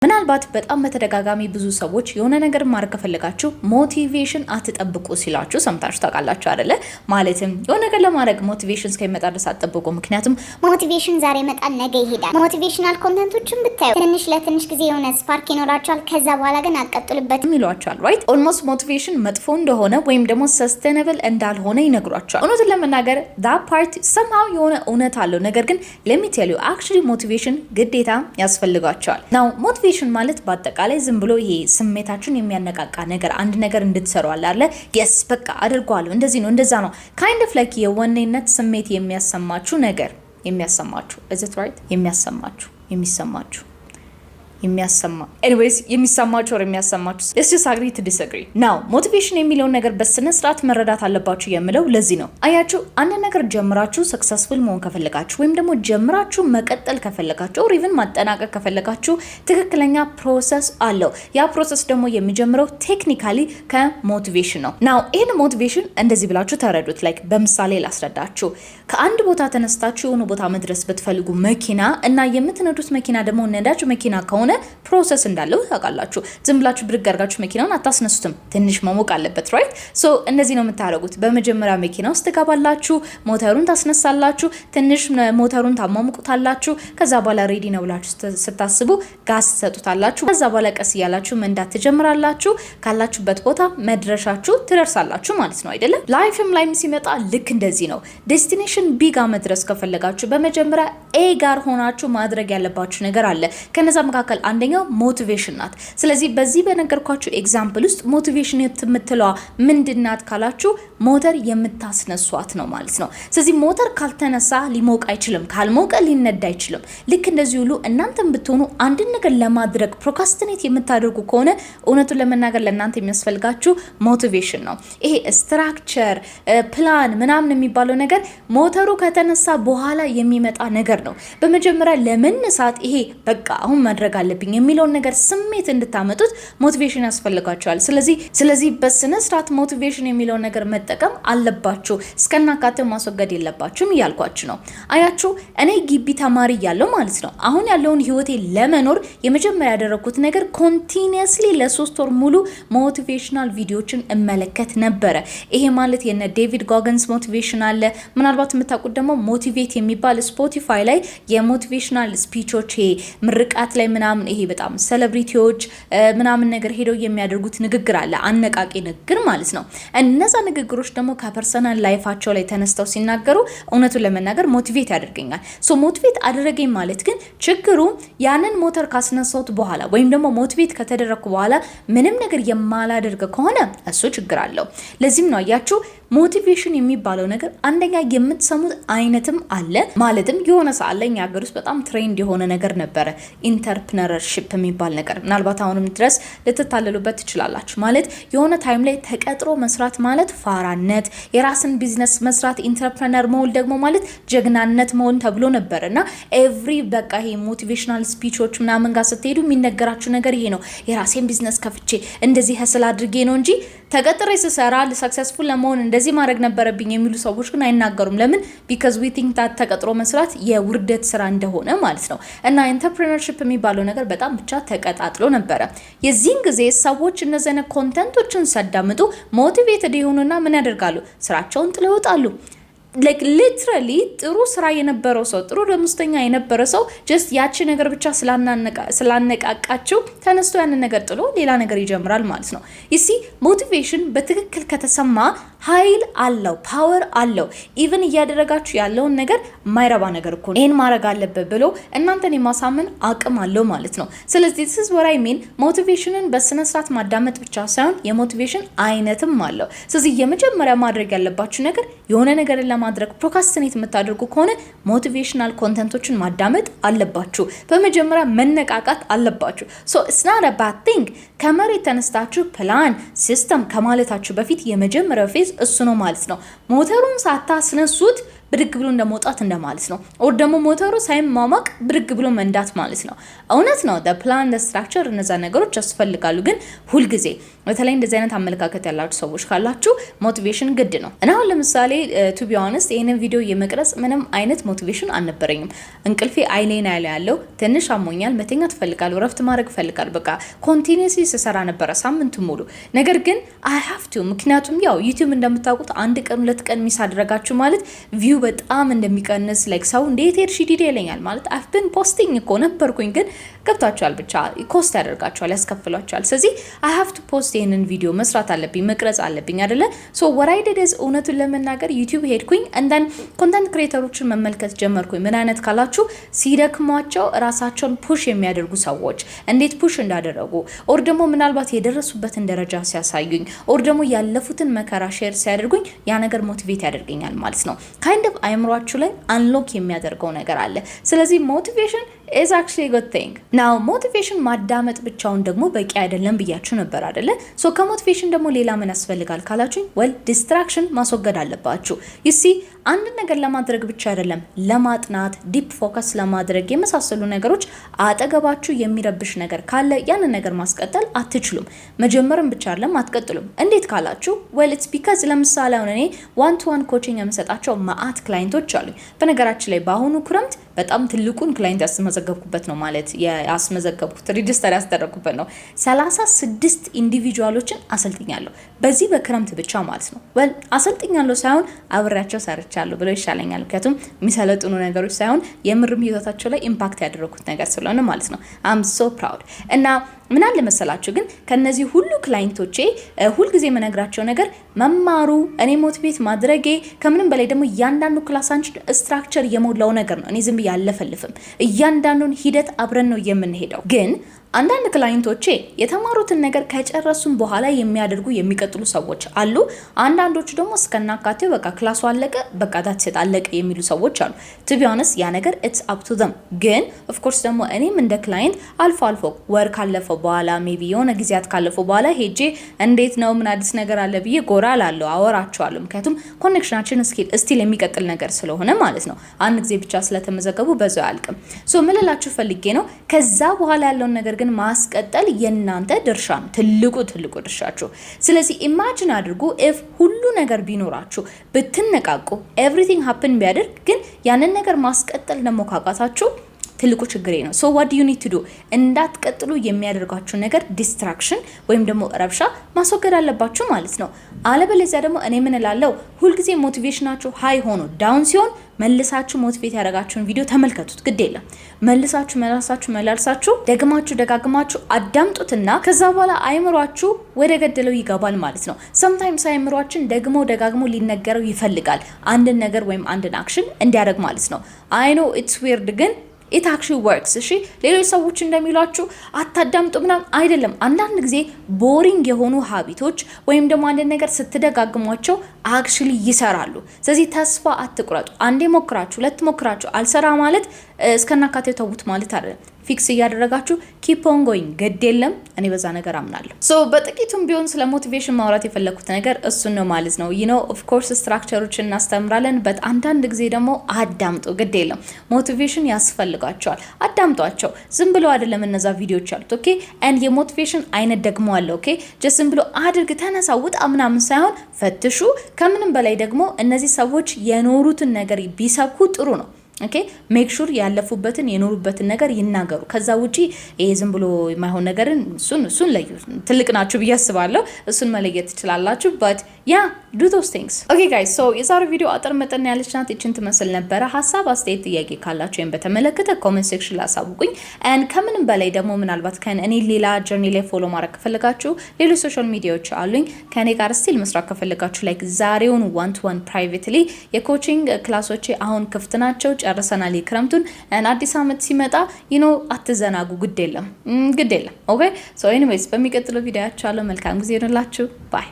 ምናልባት በጣም በተደጋጋሚ ብዙ ሰዎች የሆነ ነገር ማድረግ ከፈለጋችሁ ሞቲቬሽን አትጠብቁ ሲላችሁ ሰምታችሁ ታውቃላችሁ አይደለ? ማለትም የሆነ ነገር ለማድረግ ሞቲቬሽን እስከሚመጣ ድረስ አትጠብቁ። ምክንያቱም ሞቲቬሽን ዛሬ ይመጣል ነገ ይሄዳል። ሞቲቬሽናል ኮንተንቶችን ብታዩ ትንሽ ለትንሽ ጊዜ የሆነ ስፓርክ ይኖራቸዋል፣ ከዛ በኋላ ግን አትቀጥሉበትም ይሏቸዋል። ራይት ኦልሞስት ሞቲቬሽን መጥፎ እንደሆነ ወይም ደግሞ ሰስቴነብል እንዳልሆነ ይነግሯቸዋል። እውነቱን ለመናገር that part somehow የሆነ እውነት አለው። ነገር ግን let me tell you actually ሞቲቬሽን ግዴታ ያስፈልጋቸዋል ነው። ሞቲቬሽን ማለት በአጠቃላይ ዝም ብሎ ይሄ ስሜታችሁን የሚያነቃቃ ነገር አንድ ነገር እንድትሰሩ አለ yes በቃ አድርጓለሁ እንደዚህ ነው እንደዛ ነው kind of like የወኔነት ስሜት የሚያሰማችሁ ነገር የሚያሰማችሁ is it right የሚሰማችሁ anyways የሚሰማችሁ or የሚያሰማችሁ let's just agree to disagree now motivation የሚለውን ነገር በስነ ስርዓት መረዳት አለባችሁ የምለው ለዚህ ነው። አያችሁ አንድ ነገር ጀምራችሁ successful መሆን ከፈለጋችሁ ወይም ደግሞ ጀምራችሁ መቀጠል ከፈለጋችሁ or even ማጠናቀቅ ከፈለጋችሁ ትክክለኛ ፕሮሰስ አለው። ያ ፕሮሰስ ደግሞ የሚጀምረው ቴክኒካሊ ከሞቲቬሽን ነው። now ይሄን ሞቲቬሽን እንደዚህ ብላችሁ ተረዱት። like በምሳሌ ላስረዳችሁ። ከአንድ ቦታ ተነስታችሁ የሆነ ቦታ መድረስ ብትፈልጉ መኪና እና የምትነዱት መኪና ደግሞ ነዳጅ መኪና ከሆነ ፕሮሰስ እንዳለው ታውቃላችሁ። ዝም ብላችሁ ብድግ አድርጋችሁ መኪናውን አታስነሱትም። ትንሽ መሞቅ አለበት ራይት። ሶ እንደዚህ ነው የምታደርጉት። በመጀመሪያ መኪና ውስጥ ትገባላችሁ፣ ሞተሩን ታስነሳላችሁ፣ ትንሽ ሞተሩን ታሟሙቁታላችሁ። ከዛ በኋላ ሬዲ ነው ብላችሁ ስታስቡ ጋዝ ትሰጡታላችሁ። ከዛ በኋላ ቀስ እያላችሁ መንዳት ትጀምራላችሁ። ካላችሁበት ቦታ መድረሻችሁ ትደርሳላችሁ ማለት ነው አይደለም? ላይፍም ላይም ሲመጣ ልክ እንደዚህ ነው። ዴስቲኔሽን ቢ ጋር መድረስ ከፈለጋችሁ በመጀመሪያ ኤ ጋር ሆናችሁ ማድረግ ያለባችሁ ነገር አለ። ከነዛ መካከል አንደኛው ሞቲቬሽን ናት። ስለዚህ በዚህ በነገርኳችሁ ኤግዛምፕል ውስጥ ሞቲቬሽን የምትለዋ ምንድናት ካላችሁ ሞተር የምታስነሷት ነው ማለት ነው። ስለዚህ ሞተር ካልተነሳ ሊሞቅ አይችልም፣ ካልሞቀ ሊነዳ አይችልም። ልክ እንደዚህ ሁሉ እናንተም ብትሆኑ አንድ ነገር ለማድረግ ፕሮካስቲኔት የምታደርጉ ከሆነ እውነቱን ለመናገር ለእናንተ የሚያስፈልጋችሁ ሞቲቬሽን ነው። ይሄ ስትራክቸር ፕላን ምናምን የሚባለው ነገር ሞተሩ ከተነሳ በኋላ የሚመጣ ነገር ነው። በመጀመሪያ ለመነሳት ይሄ በቃ አሁን ማድረግ አለብኝ የሚለውን ነገር ስሜት እንድታመጡት ሞቲቬሽን ያስፈልጋቸዋል። ስለዚህ በስነ ስርዓት ሞቲቬሽን የሚለውን ነገር መጠቀም አለባችሁ። እስከናካቴው ማስወገድ የለባችሁም እያልኳችሁ ነው። አያችሁ እኔ ግቢ ተማሪ እያለሁ ማለት ነው አሁን ያለውን ህይወቴ ለመኖር የመጀመሪያ ያደረኩት ነገር ኮንቲኒየስሊ ለ3 ወር ሙሉ ሞቲቬሽናል ቪዲዮችን እመለከት ነበረ። ይሄ ማለት የነ ዴቪድ ጎገንስ ሞቲቬሽን አለ። ምናልባት የምታውቁት ደግሞ ሞቲቬት የሚባል ስፖቲፋይ ላይ የሞቲቬሽናል ስፒቾች ምርቃት ላይ ምናምን ይሄ በጣም ሴሌብሪቲዎች ምናምን ነገር ሄደው የሚያደርጉት ንግግር አለ፣ አነቃቂ ንግግር ማለት ነው። እነዛ ንግግሮች ደግሞ ከፐርሰናል ላይፋቸው ላይ ተነስተው ሲናገሩ እውነቱን ለመናገር ሞቲቬት ያደርገኛል። ሶ ሞቲቬት አደረገኝ ማለት ግን ችግሩ ያንን ሞተር ካስነሳሁት በኋላ ወይም ደግሞ ሞቲቬት ከተደረኩ በኋላ ምንም ነገር የማላደርግ ከሆነ እሱ ችግር አለው። ለዚህም ነው አያችሁ ሞቲቬሽን የሚባለው ነገር አንደኛ የምትሰሙት አይነትም አለ። ማለትም የሆነ ሰዓት ላይ ሀገር ውስጥ በጣም ትሬንድ የሆነ ነገር ነበረ ኢንተርፕረነርሺፕ የሚባል ነገር። ምናልባት አሁንም ድረስ ልትታለሉበት ትችላላችሁ። ማለት የሆነ ታይም ላይ ተቀጥሮ መስራት ማለት ፋራነት፣ የራስን ቢዝነስ መስራት ኢንተርፕረነር መሆን ደግሞ ማለት ጀግናነት መሆን ተብሎ ነበር እና ኤቭሪ በቃ ይሄ ሞቲቬሽናል ስፒቾች ምናምን ጋር ስትሄዱ የሚነገራችሁ ነገር ይሄ ነው። የራሴን ቢዝነስ ከፍቼ እንደዚህ ህስል አድርጌ ነው እንጂ ተቀጥሬ ስሰራ ሰክሰስፉል ለመሆን እንደዚህ ማድረግ ነበረብኝ የሚሉ ሰዎች ግን አይናገሩም። ለምን? because we think that ተቀጥሮ መስራት የውርደት ስራ እንደሆነ ማለት ነው። እና ኢንተርፕረነርሺፕ የሚባለው ነገር በጣም ብቻ ተቀጣጥሎ ነበረ። የዚህን ጊዜ ሰዎች እነዚህ አይነት ኮንተንቶችን ሲያዳምጡ ሞቲቬትድ ይሆኑና ምን ያደርጋሉ? ስራቸውን ጥለው ይወጣሉ። like literally ጥሩ ስራ የነበረው ሰው ጥሩ ደሞዝተኛ የነበረ ሰው just ያቺ ነገር ብቻ ስላነቃቃቸው ተነስቶ ያንን ነገር ጥሎ ሌላ ነገር ይጀምራል ማለት ነው። ይሲ ሞቲቬሽን በትክክል ከተሰማ ኃይል አለው፣ ፓወር አለው። ኢቭን እያደረጋችሁ ያለውን ነገር ማይረባ ነገር እኮ ይሄን ማድረግ አለበት ብሎ እናንተን የማሳመን አቅም አለው ማለት ነው። ስለዚህ this is what I mean ሞቲቬሽንን በስነ ስርዓት ማዳመጥ ብቻ ሳይሆን የሞቲቬሽን አይነትም አለው። ስለዚህ የመጀመሪያ ማድረግ ያለባችሁ ነገር የሆነ ነገር ማድረግ ፕሮካስቲኔት የምታደርጉ ከሆነ ሞቲቬሽናል ኮንተንቶችን ማዳመጥ አለባችሁ። በመጀመሪያ መነቃቃት አለባችሁ። ሶ it's not a bad thing ከመሬት ተነስታችሁ ፕላን ሲስተም ከማለታችሁ በፊት የመጀመሪያው ፌዝ እሱ ነው ማለት ነው። ሞተሩን ሳታስነሱት ብድግ ብሎ እንደመውጣት እንደማለት ነው። ኦር ደግሞ ሞተሩ ሳይሟሟቅ ብድግ ብሎ መንዳት ማለት ነው። እውነት ነው ፕላን ስትራክቸር እነዛ ነገሮች ያስፈልጋሉ። ግን ሁልጊዜ በተለይ እንደዚህ አይነት አመለካከት ያላችሁ ሰዎች ካላችሁ ሞቲቬሽን ግድ ነው። እና አሁን ለምሳሌ ቱ ቢ ኦነስት ይሄንን ቪዲዮ የመቅረጽ ምንም አይነት ሞቲቬሽን አልነበረኝም። እንቅልፌ አይሌና ያለው ትንሽ አሞኛል፣ መተኛት ፈልጋለሁ፣ ረፍት ማድረግ ፈልጋለሁ። በቃ ኮንቲኒዩስሊ ስሰራ ነበረ ሳምንቱ ሙሉ። ነገር ግን አይ ሃቭ ቱ ምክንያቱም ያው ዩቲዩብ እንደምታውቁት አንድ ቀን 2 ቀን ሚስ አደረጋችሁ ማለት ቪው በጣም እንደሚቀንስ ላይክ ሰው እንዴት ሄድሽ ዲዲ ይለኛል ማለት አይ ሃቭ ቢን ፖስቲንግ እኮ ነበርኩኝ። ግን ገብታችኋል ብቻ ኮስት ያደርጋችኋል፣ ያስከፍሏችኋል። ስለዚህ አይ ሃቭ ቱ ፖስት ይሄንን ቪዲዮ መስራት አለብኝ፣ መቅረጽ አለብኝ አይደለ? ሶ what I did is እውነቱን ለመናገር ዩቲዩብ ሄድኩኝ እንደን ኮንተንት ክሬተሮችን መመልከት ጀመርኩኝ። ምን አይነት ካላችሁ ሲደክሟቸው ራሳቸውን ፑሽ የሚያደርጉ ሰዎች እንዴት ፑሽ እንዳደረጉ ኦር ደግሞ ምናልባት የደረሱበትን ደረጃ ሲያሳዩኝ ኦር ደግሞ ያለፉትን መከራ ሼር ሲያደርጉኝ ያ ነገር ሞቲቬት ያደርገኛል ማለት ነው። ካይንድ ኦፍ አይምሯችሁ ላይ አንሎክ የሚያደርገው ነገር አለ። ስለዚህ ሞቲቬሽን is actually a good thing. now motivation ማዳመጥ ብቻውን ደግሞ በቂ አይደለም ብያችሁ ነበር አይደለ? ሶ ከሞቲቬሽን ደግሞ ሌላ ምን ያስፈልጋል ካላችሁ well distraction ማስወገድ አለባችሁ። you see አንድ ነገር ለማድረግ ብቻ አይደለም ለማጥናት ዲፕ ፎከስ ለማድረግ የመሳሰሉ ነገሮች አጠገባችሁ የሚረብሽ ነገር ካለ ያን ነገር ማስቀጠል አትችሉም። መጀመርም ብቻ አይደለም አትቀጥሉም። እንዴት ካላችሁ well it's because ለምሳሌ አሁን እኔ one to one coaching የምሰጣቸው ማአት ክላይንቶች አሉኝ። በነገራችን ላይ በአሁኑ ክረምት በጣም ትልቁን ክላይንት ያስመዘገብኩበት ነው ማለት ያስመዘገብኩት ሬጂስተር ያስደረኩበት ነው። 36 ኢንዲቪጁዋሎችን አሰልጥኛለሁ በዚህ በክረምት ብቻ ማለት ነው። well አሰልጥኛለሁ ሳይሆን አብሬያቸው ሰርቻለሁ ብለው ይሻለኛል። ምክንያቱም የሚሰለጥኑ ነገሮች ሳይሆን የምርም ህይወታቸው ላይ ኢምፓክት ያደረኩት ነገር ስለሆነ ማለት ነው። I'm so proud እና ምን አለ መሰላችሁ ግን ከነዚህ ሁሉ ክላይንቶቼ ሁልጊዜ የምነግራቸው ነገር መማሩ እኔ ሞቲቬት ማድረጌ ከምንም በላይ ደግሞ እያንዳንዱ ክላሳንች ስትራክቸር የሞላው ነገር ነው። እኔ ዝም ብዬ አልለፈልፍም። እያንዳንዱን ሂደት አብረን ነው የምንሄደው። ግን አንዳንድ ክላይንቶቼ የተማሩትን ነገር ከጨረሱም በኋላ የሚያደርጉ የሚቀጥሉ ሰዎች አሉ። አንዳንዶቹ ደግሞ እስከናካቴው በቃ ክላሱ አለቀ በቃ ዳትሴት አለቀ የሚሉ ሰዎች አሉ። to be honest ያ ነገር it's up to them። ግን of course ደግሞ እኔም እንደ ክላይንት አልፎ ወር ካለፈው በኋላ ሜቢ የሆነ ጊዜያት ካለፈው በኋላ ሄጄ እንዴት ነው ምን አዲስ ነገር አለ ብዬ ጎራ ላለው አወራቸዋለሁ። ምክንያቱም ኮኔክሽናችን ስቲል የሚቀጥል ነገር ስለሆነ ማለት ነው። አንድ ጊዜ ብቻ ስለተመዘገቡ በዛው አልቅም። ሶ ምን ልላችሁ ፈልጌ ነው ከዛ በኋላ ያለውን ነገር ግን ማስቀጠል የናንተ ድርሻ ነው፣ ትልቁ ድርሻችሁ። ስለዚህ ኢማጂን አድርጉ if ሁሉ ነገር ቢኖራችሁ ብትነቃቁ everything happen ቢያደርግ ግን ያንን ነገር ማስቀጠል ደግሞ ካቃታችሁ ትልቁ ችግሬ ነው። so what do you need to do እንዳትቀጥሉ የሚያደርጋችሁ ነገር ዲስትራክሽን ወይም ደግሞ ረብሻ ማስወገድ አለባችሁ ማለት ነው። አለበለዚያ ደግሞ እኔ ምን እላለሁ ሁልጊዜ ሞቲቬሽናችሁ ሃይ ሆኖ ዳውን ሲሆን መልሳችሁ ሞቲቬት ያደረጋችሁን ቪዲዮ ተመልከቱት። ግድ የለም መልሳችሁ ደጋግማችሁ አዳምጡትና ከዛ በኋላ አይምሯችሁ ወደ ገደለው ይገባል ማለት ነው። sometimes አይምሯችን ደጋግሞ ሊነገረው ይፈልጋል አንድን ነገር ወይም አንድን አክሽን እንዲያደርግ ማለት ነው። I know it's weird ግን it actually works። እሺ ሌሎች ሰዎች እንደሚሏችሁ አታዳምጡ ምናምን አይደለም። አንዳንድ ጊዜ ቦሪንግ የሆኑ ሀቢቶች ወይም ደግሞ አንድ ነገር ስትደጋግሟቸው actually ይሰራሉ። ስለዚህ ተስፋ አትቁረጡ። አንዴ ሞክራችሁ ሁለት ሞክራችሁ አልሰራ ማለት እስከናካቴው ተውት ማለት አይደለም። ፊክስ እያደረጋችሁ keep on going ግድ የለም። እኔ በዛ ነገር አምናለሁ። ሶ በጥቂቱም ቢሆን ስለ ሞቲቬሽን ማውራት የፈለኩት ነገር እሱን ነው ማለት ነው። you know of course ስትራክቸሮችን እናስተምራለን but አንዳንድ ጊዜ ደግሞ አዳምጡ። ግድ የለም ሞቲቬሽን ያስፈልጋቸዋል፣ አዳምጧቸው። ዝም ብሎ አይደለም እነዛ ቪዲዮዎች አሉት። ኦኬ and የሞቲቬሽን አይነት ደግሞ አለ። ኦኬ just ዝም ብሎ አድርግ ተነሳ ውጣ ምናምን ሳይሆን ፈትሹ። ከምንም በላይ ደግሞ እነዚህ ሰዎች የኖሩትን ነገር ቢሰብኩ ጥሩ ነው። ኦኬ ሜክ ሹር ያለፉበትን የኖሩበትን ነገር ይናገሩ። ከዛ ውጪ ይሄ ዝም ብሎ የማይሆን ነገርን እሱን ለዩ። ትልቅ ናችሁ ብዬ አስባለሁ፣ እሱን መለየት ትችላላችሁ። but yeah do those things okay guys so የዛሬው ቪዲዮ አጥር መጠን ያለች ናት። እቺን ትመስል ነበረ። ሀሳብ አስተያየት ጥያቄ ካላችሁ ወይም በተመለከተ ኮሜንት ሴክሽን ላይ አሳውቁኝ። and ከምንም በላይ ደግሞ ምናልባት ከኔ ሌላ ጀርኒ ላይ ፎሎ ማድረግ ከፈለጋችሁ ሌሎች ሶሻል ሚዲያዎች አሉኝ። ከኔ ጋር ስቲል መስራት ከፈለጋችሁ ላይክ ዛሬውን 1-to-1 privately የኮቺንግ ክላሶቼ አሁን ክፍት ናቸው። ጨርሰናል ክረምቱን and አዲስ አመት ሲመጣ አትዘናጉ። ግድ የለም ኦኬ so anyways በሚቀጥለው ቪዲዮ ያቻለው መልካም ጊዜ ይሁንላችሁ። ባይ